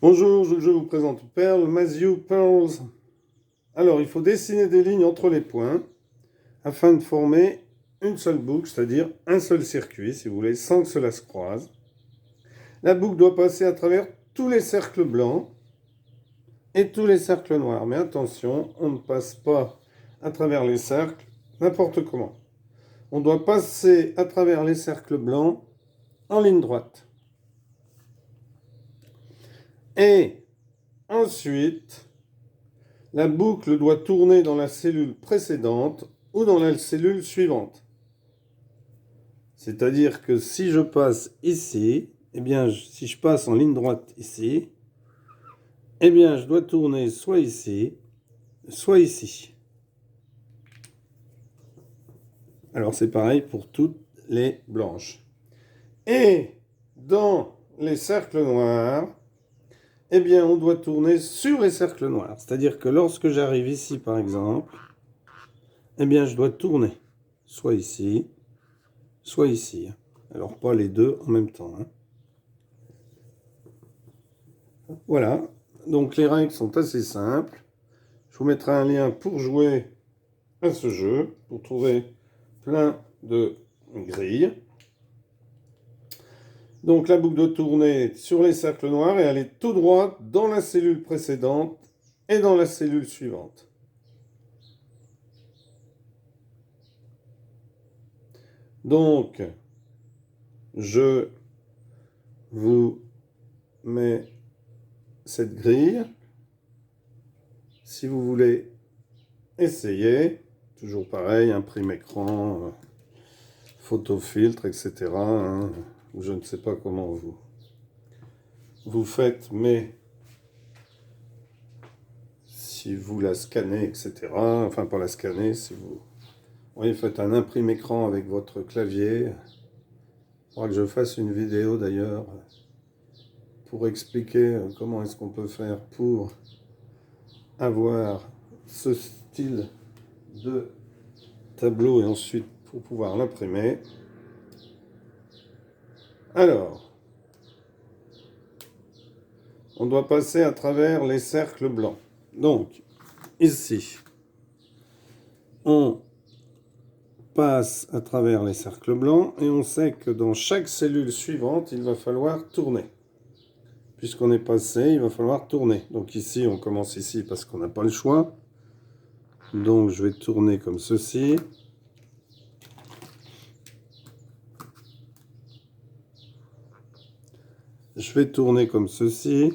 Bonjour, je vous présente Pearl, Matthew Pearls. Alors, il faut dessiner des lignes entre les points afin de former une seule boucle, c'est-à-dire un seul circuit, si vous voulez, sans que cela se croise. La boucle doit passer à travers tous les cercles blancs et tous les cercles noirs. Mais attention, on ne passe pas à travers les cercles n'importe comment. On doit passer à travers les cercles blancs en ligne droite. Et ensuite, la boucle doit tourner dans la cellule précédente ou dans la cellule suivante. C'est-à-dire que si je passe ici, eh bien, si je passe en ligne droite ici, eh bien, je dois tourner soit ici, soit ici. Alors, c'est pareil pour toutes les blanches. Et dans les cercles noirs, eh bien, on doit tourner sur les cercles noirs. C'est-à-dire que lorsque j'arrive ici, par exemple, eh bien, je dois tourner soit ici, soit ici. Alors, pas les deux en même temps. Voilà. Donc, les règles sont assez simples. Je vous mettrai un lien pour jouer à ce jeu, pour trouver plein de grilles. Donc, la boucle doit tourner sur les cercles noirs et aller tout droit dans la cellule précédente et dans la cellule suivante. Donc, je vous mets cette grille. Si vous voulez essayer, toujours pareil, imprime écran, photo filtre, etc. Je ne sais pas comment vous faites, mais si vous la scannez, etc. Enfin, pas la scanner, si vous voyez, faites un imprime écran avec votre clavier. Il faudra que je fasse une vidéo d'ailleurs pour expliquer comment est-ce qu'on peut faire pour avoir ce style de tableau et ensuite pour pouvoir l'imprimer. Alors, on doit passer à travers les cercles blancs. Donc, ici, on passe à travers les cercles blancs et on sait que dans chaque cellule suivante, il va falloir tourner. Puisqu'on est passé, il va falloir tourner. Donc ici, on commence ici parce qu'on n'a pas le choix. Donc je vais tourner comme ceci. Je vais tourner comme ceci.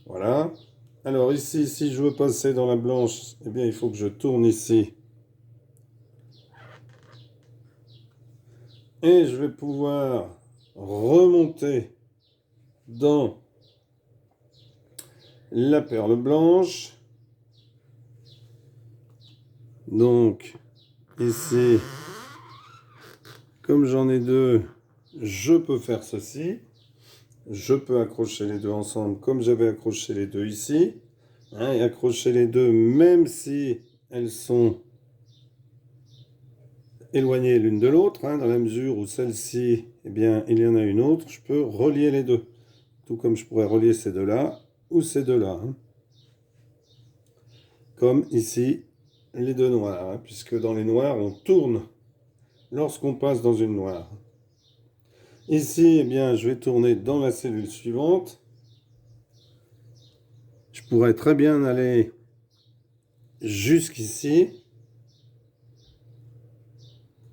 Voilà. Alors ici, si je veux passer dans la blanche, eh bien il faut que je tourne ici. Et je vais pouvoir remonter dans la perle blanche. Donc ici, comme j'en ai deux, je peux faire ceci. Je peux accrocher les deux ensemble comme j'avais accroché les deux ici. Et accrocher les deux même si elles sont éloignées l'une de l'autre. Dans la mesure où celle-ci, eh bien, il y en a une autre. Je peux relier les deux. Tout comme je pourrais relier ces deux-là ou ces deux-là. Comme ici, les deux noirs. Puisque dans les noirs, on tourne lorsqu'on passe dans une noire. Ici, eh bien, je vais tourner dans la cellule suivante. Je pourrais très bien aller jusqu'ici,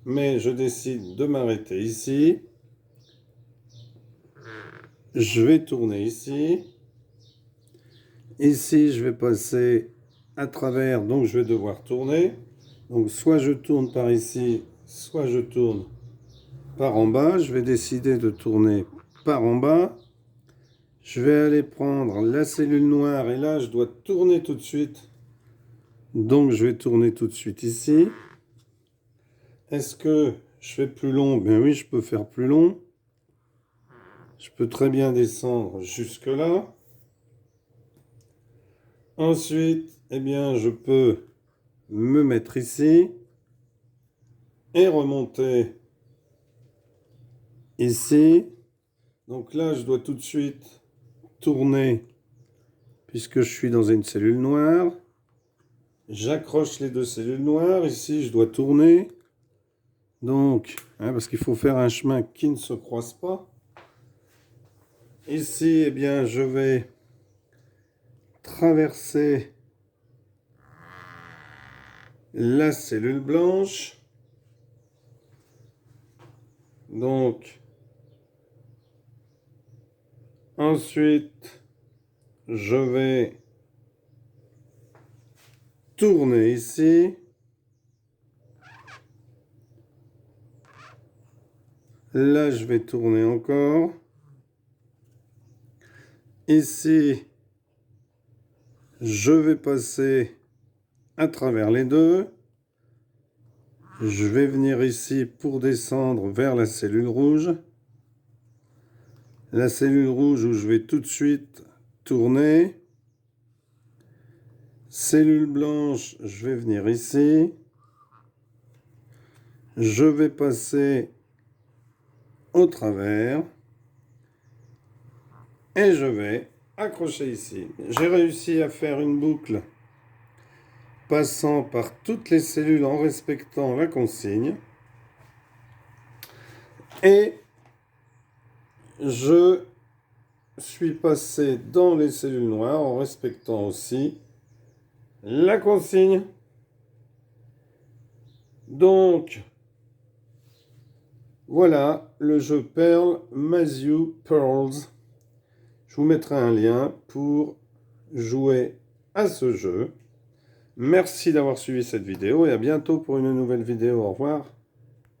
mais je décide de m'arrêter ici. Je vais tourner ici. Ici, je vais passer à travers, donc je vais devoir tourner. Donc soit je tourne par ici, soit je tourne par en bas. Je vais décider de tourner par en bas. Je vais aller prendre la cellule noire et là, je dois tourner tout de suite. Donc, je vais tourner tout de suite ici. Est-ce que je fais plus long? Ben oui, je peux faire plus long. Je peux très bien descendre jusque là. Ensuite, eh bien, je peux me mettre ici et remonter ici. Donc là, je dois tout de suite tourner, puisque je suis dans une cellule noire. J'accroche les deux cellules noires. Ici, je dois tourner. Donc, parce qu'il faut faire un chemin qui ne se croise pas. Ici, eh bien, je vais traverser la cellule blanche. Donc, ensuite, je vais tourner ici. Là, je vais tourner encore. Ici, je vais passer à travers les deux. Je vais venir ici pour descendre vers la cellule rouge. La cellule rouge où je vais tout de suite tourner. Cellule blanche, je vais venir ici. Je vais passer au travers. Et je vais accrocher ici. J'ai réussi à faire une boucle passant par toutes les cellules en respectant la consigne. Et je suis passé dans les cellules noires en respectant aussi la consigne. Donc, voilà le jeu Pearl, Mazu Pearls. Je vous mettrai un lien pour jouer à ce jeu. Merci d'avoir suivi cette vidéo et à bientôt pour une nouvelle vidéo. Au revoir.